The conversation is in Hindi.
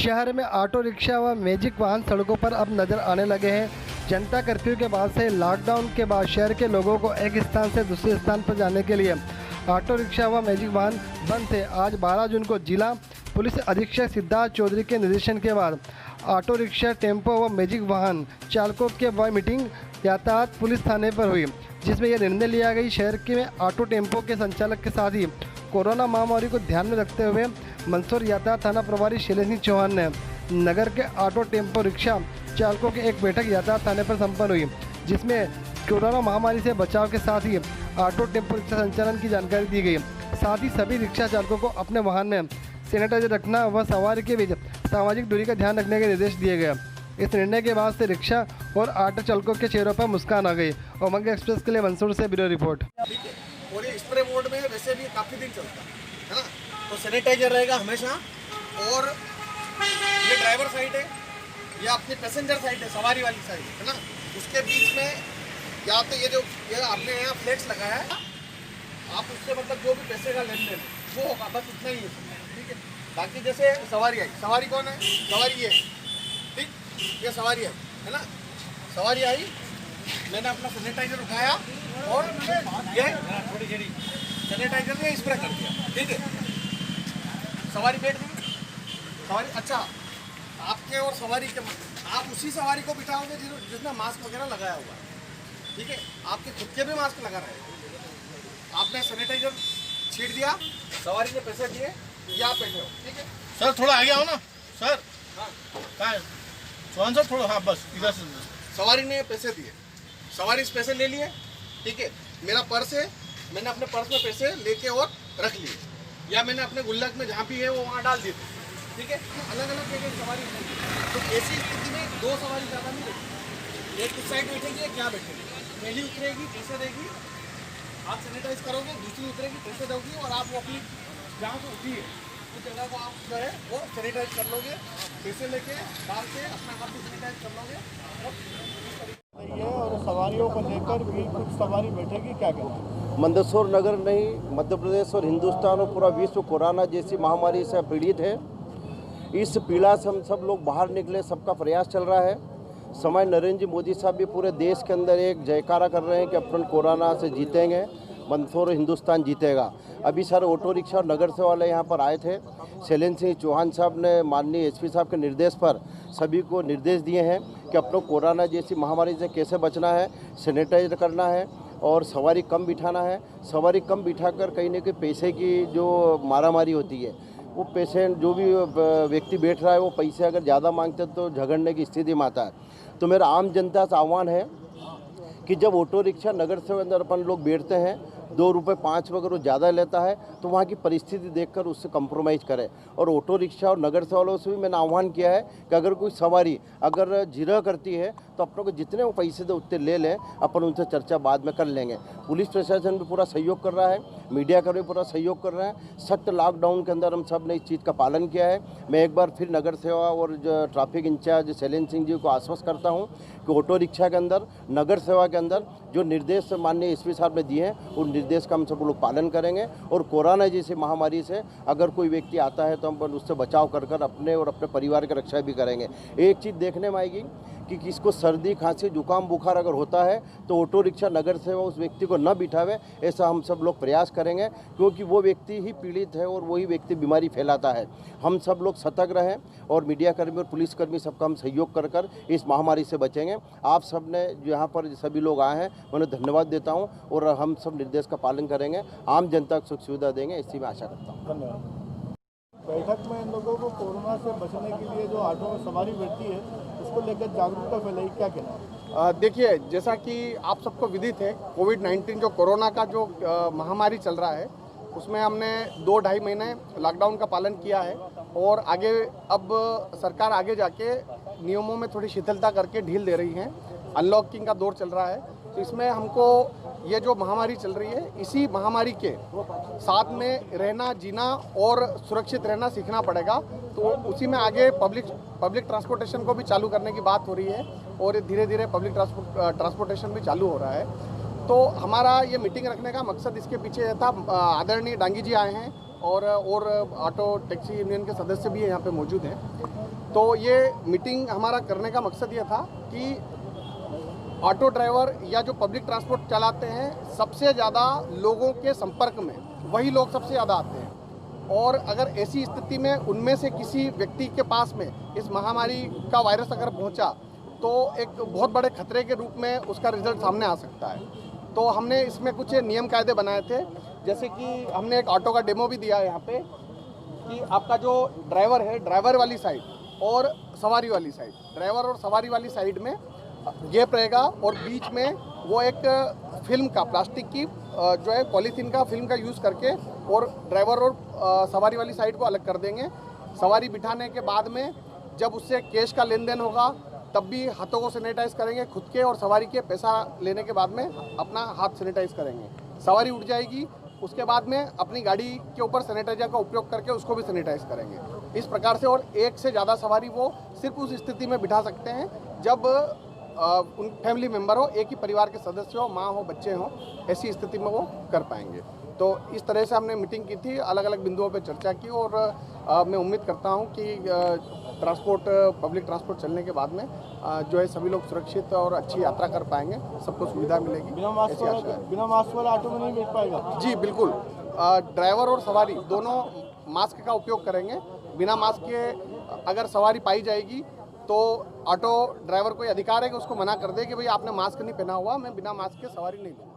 शहर में ऑटो रिक्शा व मैजिक वाहन सड़कों पर अब नजर आने लगे हैं। जनता कर्फ्यू के बाद से लॉकडाउन के बाद शहर के लोगों को एक स्थान से दूसरे स्थान पर जाने के लिए ऑटो रिक्शा व मैजिक वाहन बंद थे। आज 12 जून को जिला पुलिस अधीक्षक सिद्धार्थ चौधरी के निर्देशन के बाद ऑटो रिक्शा, टेम्पो व मैजिक वाहन चालकों के मीटिंग यातायात पुलिस थाने पर हुई, जिसमें यह निर्णय लिया गया शहर के ऑटो टेम्पो के संचालक के साथ ही कोरोना महामारी को ध्यान में रखते हुए मंदसौर यातायात थाना प्रभारी शैलेश सिंह चौहान ने नगर के ऑटो टेम्पो रिक्शा चालकों की एक बैठक यातायात थाने पर संपन्न हुई, जिसमें कोरोना महामारी से बचाव के साथ ही ऑटो टेम्पो रिक्शा संचालन की जानकारी दी गई। साथ ही सभी रिक्शा चालकों को अपने वाहन में सैनिटाइजर रखना व सवारी के बीच सामाजिक दूरी का ध्यान रखने के निर्देश दिए गए। इस निर्णय के बाद से रिक्शा और ऑटो चालकों के चेहरों पर मुस्कान आ गई। उमंग एक्सप्रेस के लिए मंदसौर से ब्यूरो रिपोर्ट। और ये स्प्रे बोर्ड में वैसे भी काफ़ी दिन चलता है ना, तो सैनिटाइजर रहेगा हमेशा। और ये ड्राइवर साइड है, ये अपनी पैसेंजर साइड है, सवारी वाली साइड है ना, उसके बीच में या तो ये आपने यहाँ फ्लेक्स लगाया है, आप उससे मतलब जो भी पैसे का लेन देन वो होगा, बस इतना ही है, ठीक है। बाकी जैसे सवारी आई, सवारी कौन है? सवारी ये, ठीक, ये सवारी है ना, सवारी आई, मैंने अपना सैनिटाइजर उठाया और ये सैनिटाइजर ने स्प्रे कर दिया, ठीक है। सवारी बैठ गई, सवारी अच्छा, आपके और सवारी के आप उसी सवारी को बिठाओगे जिसने मास्क वगैरह लगाया हुआ है, ठीक है। आपके खुद के भी मास्क लगा रहे हैं, आपने सैनिटाइजर छीट दिया, सवारी ने पैसे दिए, ये आप बैठे हो, ठीक है। सर थोड़ा आगे आओ ना सर। हाँ कहाँ है सोहन सर? थोड़ा, हाँ बस इधर से। सवारी ने पैसे दिए, सवारी से पैसे ले लिए, ठीक है। मेरा पर्स है, मैंने अपने पर्स में पैसे लेके और रख लिए, या मैंने अपने गुल्लक में जहाँ भी है वो वहाँ डाल दिए, ठीक है। अलग अलग जगह सवारी नहीं, तो ऐसी स्थिति में दो सवारी ज़्यादा नहीं बैठेगी, एक इस साइड बैठेगी, एक यहाँ बैठेगी। पहली उतरेगी, पैसे देगी, आप सैनिटाइज करोगे, दूसरी उतरेगी, पैसे दोगी, और आप वो अपनी जहाँ से उठी है उस जगह को आप जो है वो सैनिटाइज कर लोगे, पैसे लेके डाल के अपना हाथ भी सैनिटाइज कर लोगे। और सवारियों को लेकर भी कुछ सवारी बैठेगी, क्या कहना है? मंदसौर नगर नहीं, मध्य प्रदेश और हिंदुस्तान और पूरा विश्व कोरोना जैसी महामारी से पीड़ित है। इस पीड़ा से हम सब लोग बाहर निकले, सबका प्रयास चल रहा है। समय नरेंद्र जी मोदी साहब भी पूरे देश के अंदर एक जयकारा कर रहे हैं कि अपन कोरोना से जीतेंगे, मंदसौर हिंदुस्तान जीतेगा। अभी सारे ऑटो रिक्शा और नगर से वाले यहाँ पर आए थे। शैलेश सिंह चौहान साहब ने माननीय एसपी साहब के निर्देश पर सभी को निर्देश दिए हैं कि अपनों कोरोना जैसी महामारी से कैसे बचना है, सैनिटाइज करना है और सवारी कम बिठाना है। सवारी कम बिठाकर कहीं न कहीं पैसे की जो मारामारी होती है, वो पेशेंट जो भी व्यक्ति बैठ रहा है वो पैसे अगर ज़्यादा मांगते हैं तो झगड़ने की स्थिति में आता है। तो मेरा आम जनता से आह्वान है कि जब ऑटो रिक्शा नगर से अंदर अपन लोग बैठते हैं, 2 रुपये 5 रुपये अगर वो ज़्यादा लेता है तो वहाँ की परिस्थिति देखकर उससे कंप्रोमाइज़ करें। और ऑटो रिक्शा और नगर से वालों से भी मैंने आह्वान किया है कि अगर कोई सवारी अगर जिरह करती है तो अपनों को जितने वो पैसे दे उतने ले लें, अपन उनसे चर्चा बाद में कर लेंगे। पुलिस प्रशासन भी पूरा सहयोग कर रहा है, मीडिया का भी पूरा सहयोग कर रहा है। सख्त लॉकडाउन के अंदर हम सब ने इस चीज़ का पालन किया है। मैं एक बार फिर नगर सेवा और जो ट्रैफिक इंचार्ज शैलेश सिंह जी को आश्वस्त करता हूँ कि ऑटो रिक्शा के अंदर, नगर सेवा के अंदर जो निर्देश माननीय एसपी साहब ने दिए हैं उन निर्देश का हम सब लोग पालन करेंगे। और कोरोना जैसी महामारी से अगर कोई व्यक्ति आता है तो हम उससे बचाव कर अपने और अपने परिवार की रक्षा भी करेंगे। एक चीज़ देखने में आएगी कि किसको सर्दी, खांसी, जुकाम, बुखार अगर होता है तो ऑटो रिक्शा नगर से उस व्यक्ति को न बिठावे, ऐसा हम सब लोग प्रयास करेंगे, क्योंकि वो व्यक्ति ही पीड़ित है और वही व्यक्ति बीमारी फैलाता है। हम सब लोग सतर्क रहें और मीडिया कर्मी और पुलिसकर्मी सबका हम सहयोग कर इस महामारी से बचेंगे। आप सब ने जो यहाँ पर सभी लोग आए हैं मैं उन्हें धन्यवाद देता हूँ और हम सब निर्देश का पालन करेंगे, आम जनता को सुख सुविधा देंगे, इसी में आशा करता हूँ। धन्यवाद। बैठक में इन लोगों को कोरोना से बचने के लिए जो ऑटो में सवारी बैठती है उसको लेकर जागरूकता फैलाई, क्या कहना है? देखिए, जैसा कि आप सबको विदित है, कोविड-19 जो कोरोना का जो महामारी चल रहा है उसमें हमने 2-2.5 महीने लॉकडाउन का पालन किया है और आगे अब सरकार आगे जाके नियमों में थोड़ी शिथिलता करके ढील दे रही है। अनलॉकिंग का दौर चल रहा है, तो इसमें हमको ये जो महामारी चल रही है, इसी महामारी के साथ में रहना, जीना और सुरक्षित रहना सीखना पड़ेगा। तो उसी में आगे पब्लिक ट्रांसपोर्टेशन को भी चालू करने की बात हो रही है और धीरे धीरे पब्लिक ट्रांसपोर्टेशन भी चालू हो रहा है। तो हमारा ये मीटिंग रखने का मकसद इसके पीछे था। आदरणीय डांगी जी आए हैं और ऑटो टैक्सी यूनियन के सदस्य भी यहाँ पे मौजूद हैं। तो ये मीटिंग हमारा करने का मकसद ये था कि ऑटो ड्राइवर या जो पब्लिक ट्रांसपोर्ट चलाते हैं सबसे ज़्यादा लोगों के संपर्क में वही लोग सबसे ज़्यादा आते हैं, और अगर ऐसी स्थिति में उनमें से किसी व्यक्ति के पास में इस महामारी का वायरस अगर पहुंचा तो एक बहुत बड़े खतरे के रूप में उसका रिजल्ट सामने आ सकता है। तो हमने इसमें कुछ नियम कायदे बनाए थे, जैसे कि हमने एक ऑटो का डेमो भी दिया है यहाँ पे कि आपका जो ड्राइवर है, ड्राइवर वाली साइड और सवारी वाली साइड, ड्राइवर और सवारी वाली साइड में गैप रहेगा और बीच में वो एक फिल्म का, प्लास्टिक की जो है पॉलीथीन का फिल्म का यूज़ करके और ड्राइवर और सवारी वाली साइड को अलग कर देंगे। सवारी बिठाने के बाद में जब उससे कैश का लेन देन होगा तब भी हाथों को सैनिटाइज करेंगे, खुद के और सवारी के पैसा लेने के बाद में अपना हाथ सैनिटाइज करेंगे। सवारी उठ जाएगी उसके बाद में अपनी गाड़ी के ऊपर सैनिटाइजर का उपयोग करके उसको भी सैनिटाइज करेंगे। इस प्रकार से, और एक से ज़्यादा सवारी वो सिर्फ उस स्थिति में बिठा सकते हैं जब उन फैमिली मेम्बर हो, एक ही परिवार के सदस्य हो, माँ हो, बच्चे हों, ऐसी स्थिति में वो कर पाएंगे। तो इस तरह से हमने मीटिंग की थी, अलग अलग बिंदुओं पे चर्चा की, और मैं उम्मीद करता हूं कि पब्लिक ट्रांसपोर्ट चलने के बाद में जो है सभी लोग सुरक्षित और अच्छी यात्रा कर पाएंगे, सबको सुविधा मिलेगी। बिना मास्क वाला ऑटो में नहीं बैठ पाएगा? जी बिल्कुल, ड्राइवर और सवारी दोनों मास्क का उपयोग करेंगे। बिना मास्क के अगर सवारी पाई जाएगी तो ऑटो ड्राइवर को अधिकार है कि उसको मना कर दे कि भाई आपने मास्क नहीं पहना हुआ, मैं बिना मास्क के सवारी नहीं लूँगा।